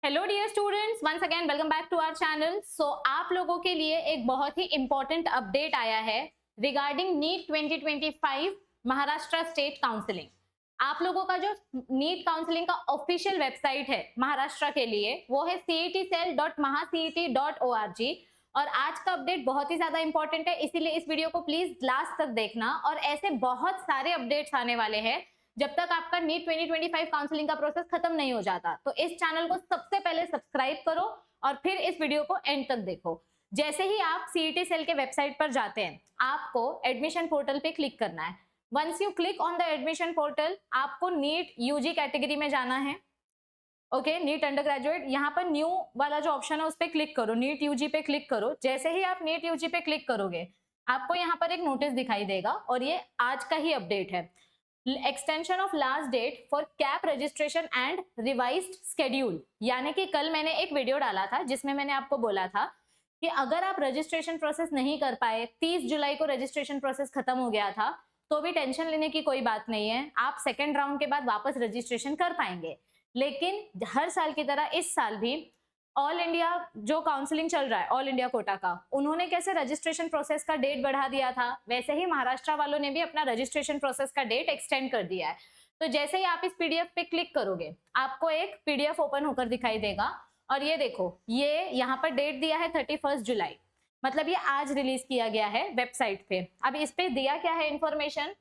Hello dear students, once again welcome back to our channel. So आप लोगों के लिए एक बहुत ही इंपॉर्टेंट अपडेट आया है regarding NEET 2025 Maharashtra state counselling. आप लोगों का जो नीट काउंसलिंग का ऑफिशियल वेबसाइट है महाराष्ट्र के लिए वो है cetcell.mahacet.org। और आज का अपडेट बहुत ही ज्यादा इंपॉर्टेंट है, इसीलिए इस वीडियो को प्लीज लास्ट तक देखना। और ऐसे बहुत सारे अपडेट्स आने वाले हैं जब तक आपका नीट 2025 काउंसलिंग का प्रोसेस खत्म नहीं हो जाता। तो इस चैनल को सबसे पहले सब्सक्राइब करो और फिर इस वीडियो को एंड तक देखो। जैसे ही आप सीईटी सेल के वेबसाइट पर जाते हैं, आपको एडमिशन पोर्टल पे क्लिक करना है। Once you click on the admission portal, आपको नीट यूजी कैटेगरी में जाना है। ओके, नीट अंडर ग्रेजुएट, यहाँ पर न्यू वाला जो ऑप्शन है उस पर क्लिक करो, नीट यूजी पे क्लिक करो। जैसे ही आप नीट यूजी पे क्लिक करोगे, आपको यहाँ पर एक नोटिस दिखाई देगा और ये आज का ही अपडेट है। Extension of last date for CAP registration and revised schedule. यानी कि कल मैंने एक वीडियो डाला था जिसमें मैंने आपको बोला था कि अगर आप रजिस्ट्रेशन प्रोसेस नहीं कर पाए, 30 जुलाई को रजिस्ट्रेशन प्रोसेस खत्म हो गया था, तो भी टेंशन लेने की कोई बात नहीं है। आप सेकेंड राउंड के बाद वापस रजिस्ट्रेशन कर पाएंगे। लेकिन हर साल की तरह इस साल भी ऑल इंडिया जो काउंसलिंग चल रहा है, ऑल इंडिया कोटा का, उन्होंने कैसे रजिस्ट्रेशन प्रोसेस का डेट बढ़ा दिया था, वैसे ही महाराष्ट्र वालों ने भी अपना रजिस्ट्रेशन प्रोसेस का डेट एक्सटेंड कर दिया है। तो जैसे ही आप इस पीडीएफ पे क्लिक करोगे, आपको एक पीडीएफ ओपन होकर दिखाई देगा और ये देखो, ये यहाँ पर डेट दिया है 31 जुलाई, मतलब ये आज रिलीज किया गया है वेबसाइट पे। अब इस पे दिया क्या है information,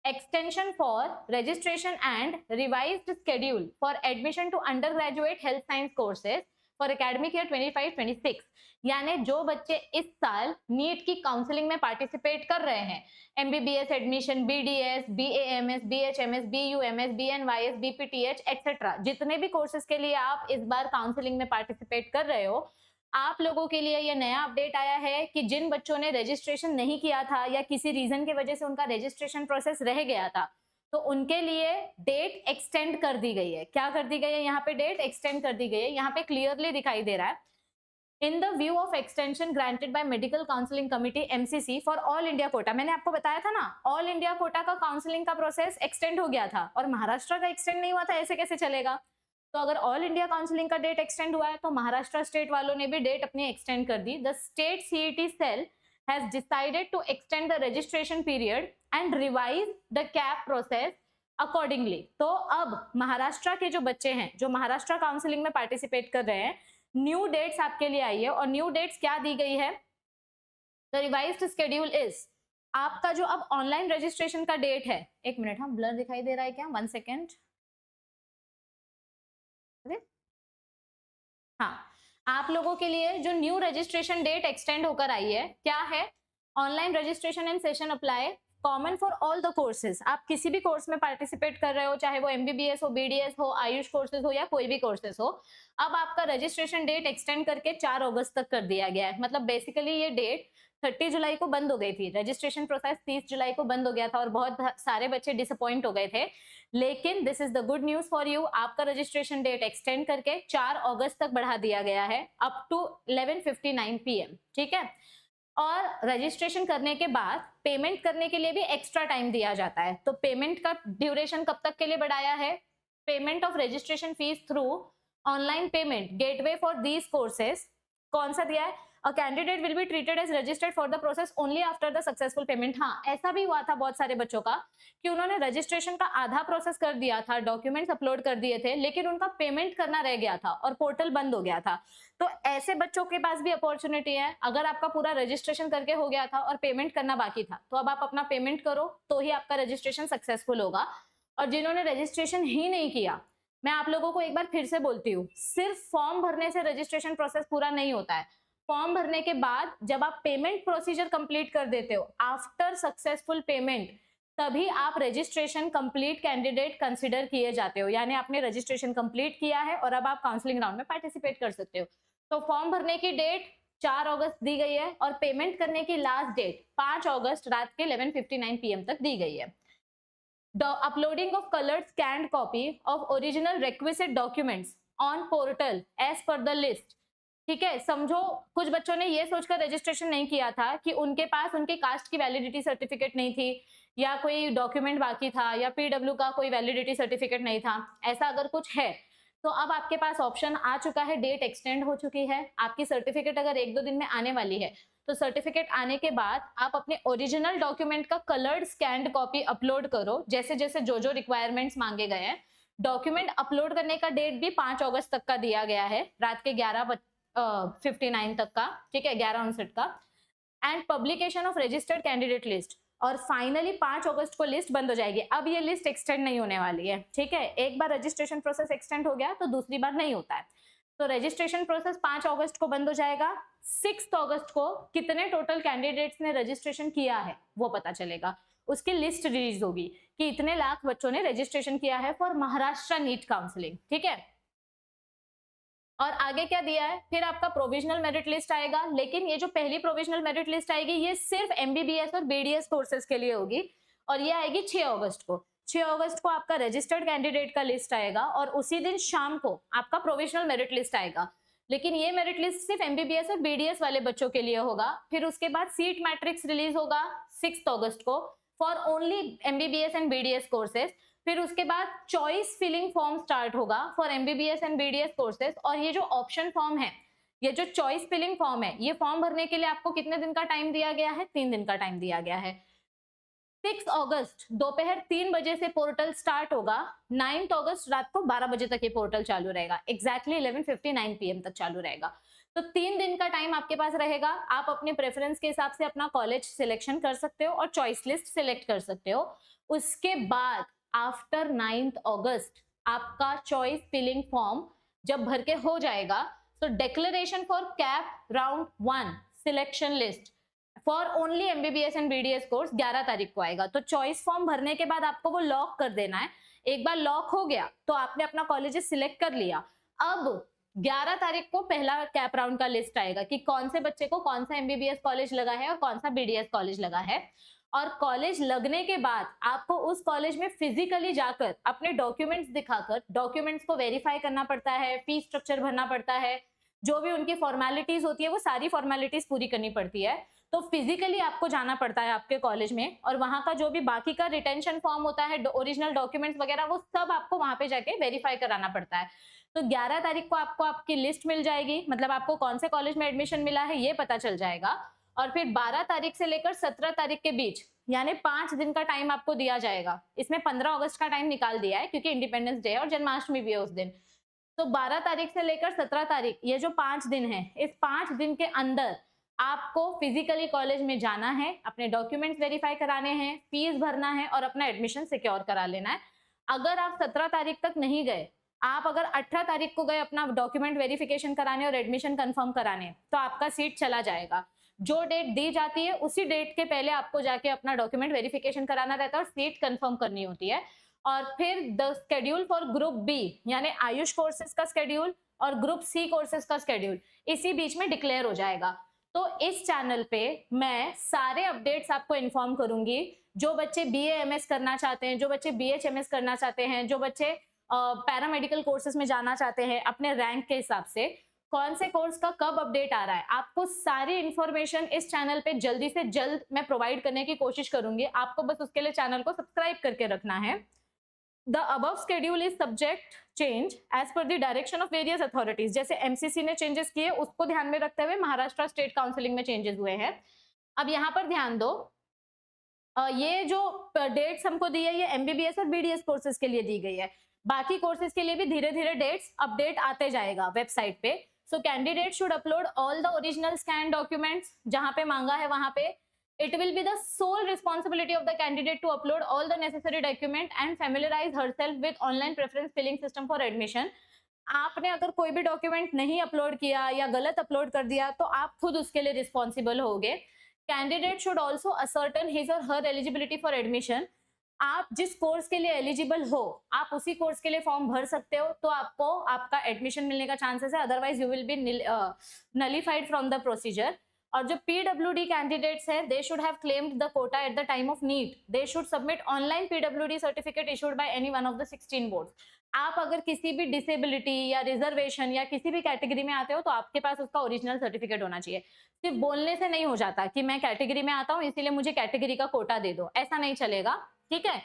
extension for registration and revised schedule for admission to undergraduate health science courses for academic year 25-26। यानी जो बच्चे इस साल नीट की काउंसलिंग में पार्टिसिपेट कर रहे हैं, MBBS admission, BDS, BAMS, BHMS, BUMS, BNYS, BPTH etcetera, जितने भी कोर्सेज के लिए आप इस बार काउंसलिंग में पार्टिसिपेट कर रहे हो, आप लोगों के लिए यह नया अपडेट आया है कि जिन बच्चों ने रजिस्ट्रेशन नहीं किया था या किसी रीजन की वजह से उनका रजिस्ट्रेशन प्रोसेस रह गया था, तो उनके लिए डेट एक्सटेंड कर दी गई है। क्या कर दी गई है, यहाँ पे डेट एक्सटेंड कर दी गई है। यहाँ पे क्लियरली दिखाई दे रहा है, in the view of extension granted by medical counselling committee MCC for all India quota. मैंने आपको बताया था ना, ऑल इंडिया कोटा का काउंसलिंग का प्रोसेस एक्सटेंड हो गया था और महाराष्ट्र का एक्सटेंड नहीं हुआ था, ऐसे कैसे चलेगा। तो अगर ऑल इंडिया काउंसलिंग का डेट एक्सटेंड हुआ है तो महाराष्ट्र स्टेट वालों ने भी डेट अपनी एक्सटेंड कर दी। The state CET cell has decided to extend the registration period and revise the CAP process accordingly. तो अब महाराष्ट्र के जो बच्चे हैं, जो महाराष्ट्र काउंसलिंग में पार्टिसिपेट कर रहे हैं, न्यू डेट्स आपके लिए आई है। और न्यू डेट्स क्या दी गई है, द रिवाइज्ड शेड्यूल इज, आपका जो अब ऑनलाइन रजिस्ट्रेशन का डेट है, एक मिनट, हाँ ब्लर दिखाई दे रहा है क्या, 1 सेकेंड। हाँ, आप लोगों के लिए जो न्यू रजिस्ट्रेशन डेट एक्सटेंड होकर आई है, क्या है, online registration and session apply common for all the courses. आप किसी भी कोर्स में पार्टिसिपेट कर रहे हो, चाहे वो एमबीबीएस हो, बीडीएस हो, आयुष कोर्सेज हो या कोई भी कोर्सेज हो, अब आपका रजिस्ट्रेशन डेट एक्सटेंड करके 4 अगस्त तक कर दिया गया है। मतलब बेसिकली ये डेट 30 जुलाई को बंद हो गई थी, रजिस्ट्रेशन प्रोसेस 30 जुलाई को बंद हो गया था और बहुत सारे बच्चे डिसअपॉइंट हो गए थे। लेकिन this is the good news for you, आपका रजिस्ट्रेशन डेट एक्सटेंड करके 4 अगस्त तक बढ़ा दिया गया है, अप टू 11:59 PM। ठीक है, और रजिस्ट्रेशन करने के बाद पेमेंट करने के लिए भी एक्स्ट्रा टाइम दिया जाता है। तो पेमेंट का ड्यूरेशन कब तक के लिए बढ़ाया है, payment of registration fees through online payment gateway for these courses, कौन सा दिया है, a candidate will be treated as registered for the process only after the successful payment. हाँ, ऐसा भी हुआ था बहुत सारे बच्चों का कि उन्होंने रजिस्ट्रेशन का आधा प्रोसेस कर दिया था, डॉक्यूमेंट्स अपलोड कर दिए थे, लेकिन उनका पेमेंट करना रह गया था और पोर्टल बंद हो गया था। तो ऐसे बच्चों के पास भी अपॉर्चुनिटी है, अगर आपका पूरा रजिस्ट्रेशन करके हो गया था और पेमेंट करना बाकी था, तो अब आप अपना पेमेंट करो तो ही आपका रजिस्ट्रेशन सक्सेसफुल होगा। और जिन्होंने रजिस्ट्रेशन ही नहीं किया, मैं आप लोगों को एक बार फिर से बोलती हूँ, सिर्फ फॉर्म भरने से रजिस्ट्रेशन प्रोसेस पूरा नहीं होता है। फॉर्म भरने के बाद जब आप पेमेंट प्रोसीजर कंप्लीट कर देते हो, आफ्टर सक्सेसफुल पेमेंट, तभी आप रजिस्ट्रेशन कंप्लीट कैंडिडेट कंसिडर किए जाते हो। यानी आपने रजिस्ट्रेशन कंप्लीट किया है और अब आप काउंसलिंग राउंड में पार्टिसिपेट कर सकते हो। तो फॉर्म भरने की डेट 4 अगस्त दी गई है और पेमेंट करने की लास्ट डेट 5 अगस्त रात के 11:59 PM तक दी गई है। The uploading of colored scanned copy of original requisite documents on portal as per the list। ठीक है, समझो कुछ बच्चों ने ये सोचकर रजिस्ट्रेशन नहीं किया था कि उनके पास उनके कास्ट की वैलिडिटी सर्टिफिकेट नहीं थी या कोई डॉक्यूमेंट बाकी था या पीडब्ल्यू का कोई वैलिडिटी सर्टिफिकेट नहीं था। ऐसा अगर कुछ है तो अब आपके पास ऑप्शन आ चुका है, डेट एक्सटेंड हो चुकी है, आपकी सर्टिफिकेट अगर 1-2 दिन में आने वाली है तो सर्टिफिकेट आने के बाद आप अपने ओरिजिनल डॉक्यूमेंट का कलर्ड स्कैन्ड कॉपी अपलोड करो, जैसे जैसे जो जो रिक्वायरमेंट्स मांगे गए हैं। डॉक्यूमेंट अपलोड करने का डेट भी 5 अगस्त तक का दिया गया है, रात के 11:59 तक का, ठीक है, 11:59 का। And publication of registered candidate list, और फाइनली 5 अगस्त को लिस्ट बंद हो जाएगी। अब ये लिस्ट एक्सटेंड नहीं होने वाली है, ठीक है। एक बार रजिस्ट्रेशन प्रोसेस एक्सटेंड हो गया तो दूसरी बार नहीं होता है। तो रजिस्ट्रेशन प्रोसेस 5 अगस्त को बंद हो जाएगा। 6 अगस्त को कितने टोटल कैंडिडेट्स ने रजिस्ट्रेशन किया है वो पता चलेगा, उसकी लिस्ट रिलीज होगी कि इतने लाख बच्चों ने रजिस्ट्रेशन किया है फॉर महाराष्ट्र नीट काउंसलिंग, ठीक है। और आगे क्या दिया है, फिर आपका प्रोविजनल मेरिट लिस्ट आएगा, लेकिन ये जो पहली प्रोविजनल मेरिट लिस्ट आएगी ये सिर्फ एमबीबीएस और बीडीएस कोर्सेज के लिए होगी, और ये आएगी 6 अगस्त को। 6 अगस्त को आपका रजिस्टर्ड कैंडिडेट का लिस्ट आएगा और उसी दिन शाम को आपका प्रोविजनल मेरिट लिस्ट आएगा, लेकिन ये मेरिट लिस्ट सिर्फ एमबीबीएस और बीडीएस वाले बच्चों के लिए होगा। फिर उसके बाद सीट मैट्रिक्स रिलीज होगा 6 अगस्त को for only MBBS and BDS courses. फिर उसके बाद चॉइस फिलिंग फॉर्म स्टार्ट होगा for MBBS and BDS courses, और ये जो ऑप्शन फॉर्म है, ये जो चॉइस फिलिंग फॉर्म है, ये फॉर्म भरने के लिए आपको कितने दिन का टाइम दिया गया है, 3 दिन का टाइम दिया गया है। 6 अगस्त दोपहर 3 बजे से पोर्टल स्टार्ट होगा, 9 अगस्त रात को 12 बजे तक ये पोर्टल चालू रहेगा, एग्जैक्टली 11:59 PM तक चालू रहेगा। तो 3 दिन का टाइम आपके पास रहेगा, आप अपने प्रेफरेंस के हिसाब से अपना कॉलेज सिलेक्शन कर सकते हो और चॉइस लिस्ट सिलेक्ट कर सकते हो। उसके बाद आफ्टर 9 अगस्त आपका चॉइस फिलिंग फॉर्म जब भर के हो जाएगा तो declaration for cap round 1 selection list for only MBBS and BDS course 11 तारीख को आएगा। तो चॉइस फॉर्म भरने के बाद आपको वो लॉक कर देना है। एक बार लॉक हो गया तो आपने अपना कॉलेज सिलेक्ट कर लिया। अब 11 तारीख को पहला कैप राउंड का लिस्ट आएगा कि कौन से बच्चे को कौन सा एमबीबीएस कॉलेज लगा है और कौन सा बीडीएस कॉलेज लगा है। और कॉलेज लगने के बाद आपको उस कॉलेज में फिजिकली जाकर अपने डॉक्यूमेंट्स दिखाकर डॉक्यूमेंट्स को वेरीफाई करना पड़ता है, फीस स्ट्रक्चर भरना पड़ता है, जो भी उनकी फॉर्मेलिटीज होती है वो सारी फॉर्मेलिटीज पूरी करनी पड़ती है। तो फिजिकली आपको जाना पड़ता है आपके कॉलेज में, और वहां का जो भी बाकी का रिटेंशन फॉर्म होता है, ओरिजिनल डॉक्यूमेंट्स वगैरह, वो सब आपको वहां पे जाके वेरीफाई कराना पड़ता है। तो 11 तारीख को आपको आपकी लिस्ट मिल जाएगी, मतलब आपको कौन से कॉलेज में एडमिशन मिला है ये पता चल जाएगा। और फिर 12 तारीख से लेकर 17 तारीख के बीच यानी 5 दिन का टाइम आपको दिया जाएगा। इसमें 15 अगस्त का टाइम निकाल दिया है क्योंकि इंडिपेंडेंस डे और जन्माष्टमी भी है उस दिन। तो 12 तारीख से लेकर 17 तारीख ये जो 5 दिन है, इस 5 दिन के अंदर आपको फिजिकली कॉलेज में जाना है, अपने डॉक्यूमेंट्स वेरीफाई कराने हैं, फीस भरना है और अपना एडमिशन सिक्योर करा लेना है। अगर आप 17 तारीख तक नहीं गए, आप अगर 18 तारीख को गए अपना डॉक्यूमेंट वेरिफिकेशन कराने और एडमिशन कंफर्म कराने, तो आपका सीट चला जाएगा। जो डेट दी जाती है उसी डेट के पहले आपको जाके अपना डॉक्यूमेंट वेरिफिकेशन कराना रहता है और सीट कंफर्म करनी होती है। और फिर the schedule for group B यानी आयुष कोर्सेज का स्केड्यूल और ग्रुप सी कोर्सेज का स्केड्यूल इसी बीच में डिक्लेयर हो जाएगा। तो इस चैनल पे मैं सारे अपडेट्स आपको इन्फॉर्म करूंगी। जो बच्चे BA MS करना चाहते हैं, जो बच्चे BHMS करना चाहते हैं, जो बच्चे पैरामेडिकल कोर्सेज में जाना चाहते हैं, अपने रैंक के हिसाब से कौन से कोर्स का कब अपडेट आ रहा है, आपको सारी इंफॉर्मेशन इस चैनल पे जल्दी से जल्द मैं प्रोवाइड करने की कोशिश करूंगी। आपको बस उसके लिए चैनल को सब्सक्राइब करके रखना है। The above schedule is subject change as per the direction of various authorities। जैसे MCC ने चेंजेस किए उसको ध्यान में रखते हुए महाराष्ट्र स्टेट काउंसिलिंग में चेंजेस हुए हैं। अब यहाँ पर ध्यान दो, ये जो डेट्स हमको दी है ये MBBS और BDS कोर्सेज के लिए दी गई है। बाकी कोर्सेज के लिए भी धीरे धीरे डेट्स अपडेट आते जाएगा वेबसाइट पे। So candidate should upload all the original scan documents, जहां पे मांगा है वहां पे it will be the sole responsibility of the candidate to upload all the necessary document and familiarize herself with online preference filling system for admission। आपने अगर कोई भी डॉक्यूमेंट नहीं अपलोड किया या गलत अपलोड कर दिया तो आप खुद उसके लिए रिस्पॉन्सिबल होगे। Candidate should also ascertain his और हर एलिजिबिलिटी फॉर एडमिशन। आप जिस कोर्स के लिए एलिजिबल हो आप उसी कोर्स के लिए फॉर्म भर सकते हो तो आपको आपका एडमिशन मिलने का चांसेस है, otherwise you will be nullified from the procedure. और जो PWD कैंडिडेट्स हैं they should have claimed the quota at the time of NEET. They should submit online PWD certificate issued by any one of the 16 boards. आप अगर किसी भी disability या reservation या किसी भी कैटेगरी में आते हो तो आपके पास उसका ओरिजिनल सर्टिफिकेट होना चाहिए। सिर्फ बोलने से नहीं हो जाता कि मैं कैटेगरी में आता हूँ इसीलिए मुझे कैटेगरी का कोटा दे दो, ऐसा नहीं चलेगा, ठीक है।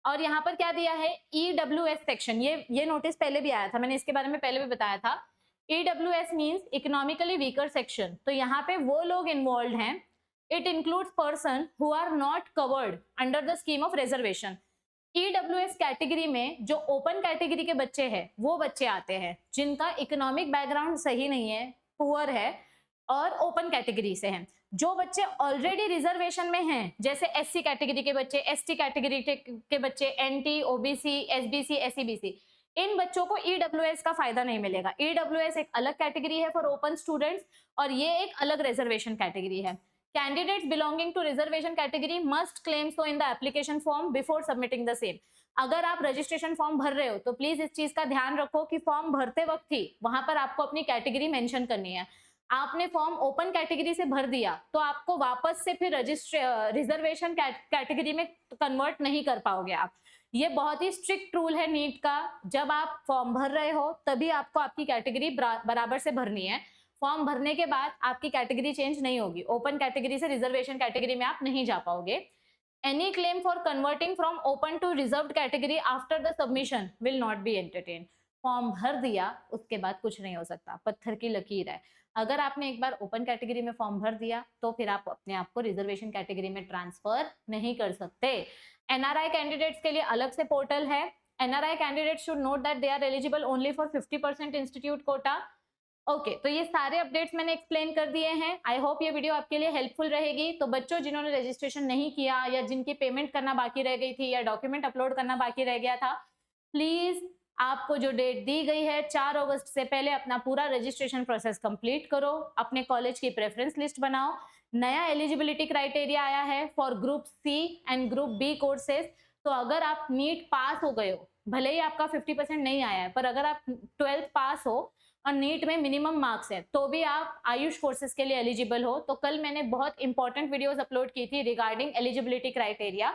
और यहाँ पर क्या दिया है, EWS सेक्शन, ये नोटिस पहले भी आया था, मैंने इसके बारे में पहले भी बताया था। EWS means economically weaker section, तो यहाँ पे वो लोग इन्वॉल्व हैं, it includes person who are not covered under the scheme of reservation. EWS category में जो ओपन कैटेगरी के बच्चे हैं वो बच्चे आते हैं जिनका इकोनॉमिक बैकग्राउंड सही नहीं है, पुअर है और ओपन कैटेगरी से हैं। जो बच्चे ऑलरेडी रिजर्वेशन में हैं, जैसे SC कैटेगरी के बच्चे, ST कैटेगरी के बच्चे, NT, OBC, SBC, SEBC, इन बच्चों को EWS का फायदा नहीं मिलेगा। EWS एक अलग कैटेगरी है फॉर ओपन स्टूडेंट्स और ये एक अलग रिजर्वेशन कैटेगरी है। Candidates belonging to reservation category must claim so in the application form before submitting the same. अगर आप रजिस्ट्रेशन फॉर्म भर रहे हो तो प्लीज इस चीज का ध्यान रखो कि फॉर्म भरते वक्त ही वहां पर आपको अपनी कैटेगरी मेंशन करनी है। आपने फॉर्म ओपन कैटेगरी से भर दिया तो आपको वापस से फिर रिजर्वेशन कैटेगरी में कन्वर्ट नहीं कर पाओगे आप। ये बहुत ही स्ट्रिक्ट रूल है नीट का, जब आप फॉर्म भर रहे हो तभी आपको आपकी कैटेगरी बराबर से भरनी है। फॉर्म भरने के बाद आपकी कैटेगरी चेंज नहीं होगी, ओपन कैटेगरी से रिजर्वेशन कैटेगरी में आप नहीं जा पाओगे। Any claim for converting from open to reserved category after the submission will not be entertain. Form भर दिया उसके बाद कुछ नहीं हो सकता, पत्थर की लकीर है। अगर आपने एक बार ओपन कैटेगरी में फॉर्म भर दिया तो फिर आप अपने आप को रिजर्वेशन कैटेगरी में ट्रांसफर नहीं कर सकते। NRI कैंडिडेट्स के लिए अलग से पोर्टल है। NRI candidates should note that they are eligible only for 50% institute quota. Okay, तो ये सारे अपडेट्स मैंने एक्सप्लेन कर दिए हैं। आई होप ये वीडियो आपके लिए हेल्पफुल रहेगी। तो बच्चों जिन्होंने रजिस्ट्रेशन नहीं किया या जिनकी पेमेंट करना बाकी रह गई थी या डॉक्यूमेंट अपलोड करना बाकी रह गया था, प्लीज आपको जो डेट दी गई है 4 अगस्त से पहले अपना पूरा रजिस्ट्रेशन प्रोसेस कंप्लीट करो, अपने कॉलेज की प्रेफरेंस लिस्ट बनाओ। नया एलिजिबिलिटी क्राइटेरिया आया है for group C and group B courses. तो अगर आप नीट पास हो गए हो, भले ही आपका 50% नहीं आया है, पर अगर आप 12th पास हो और नीट में मिनिमम मार्क्स है तो भी आप आयुष कोर्सेज के लिए एलिजिबल हो। तो कल मैंने बहुत इंपॉर्टेंट वीडियोस अपलोड की थी रिगार्डिंग एलिजिबिलिटी क्राइटेरिया।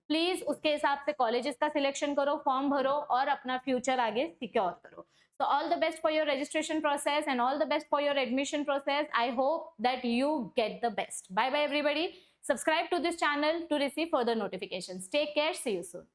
प्लीज उसके हिसाब से कॉलेजेस का सिलेक्शन करो, फॉर्म भरो और अपना फ्यूचर आगे सिक्योर करो। So all the best for your registration process and all the best for your admission process. I hope that you get the best. Bye bye everybody. Subscribe to this channel to receive further notifications. Take care. See you soon.